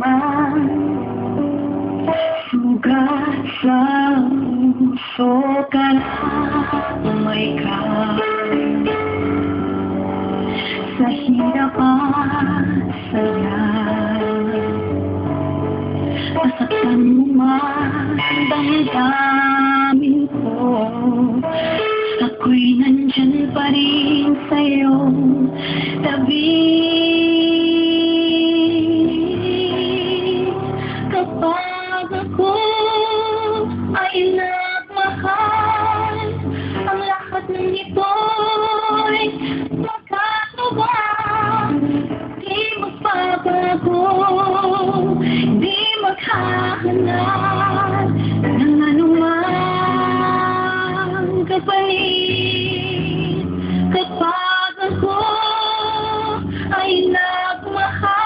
man sugat sa puso ka may ka sa hirap at saya. Masaktan mo man damdamin ko, ako'y nandyan pa rin sa'yo tabi. Kapag ako ay nagmahal, ang lahat ng ito'y magkatuwa. Di magbabago, di maghahanap ng anumang kapalit. Kapag ako ay nagmahal,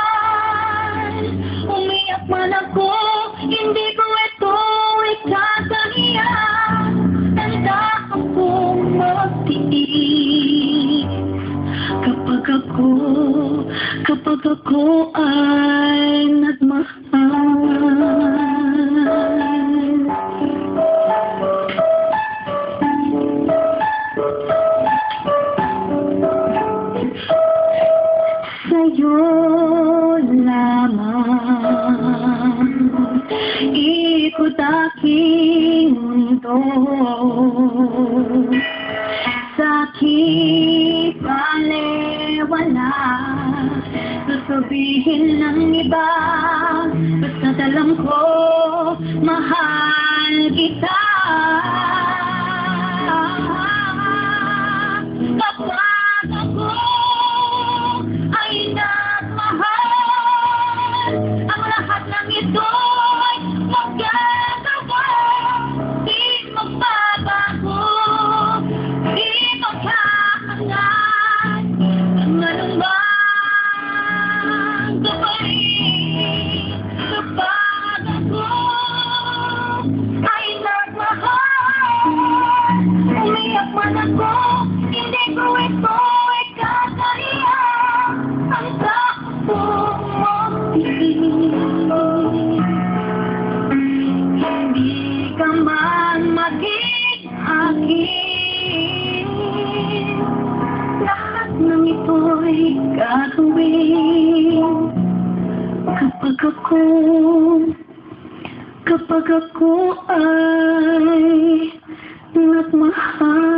umiyak man ako, hindi ko ito ikakahiyan. Handa akong magtiis kapag ako ay nagmahal. Sa'yo lamang ikot aking mundo, sa'king balewala sasabihin ng iba, basta't alam ko mahal kita. Kapag ako ay nagmahal, ang lahat ng ito'y magkagawa. Di magbabago, di maghahanap ng anumang kapalit. Kapag ako ay nagmahal, umiyak man ako, hindi ko ito ikakahiyan. Ang takbo magtiis, hindi ka man maging akin. Lahat ng ito'y gagawin kapag ako ay nagmahal.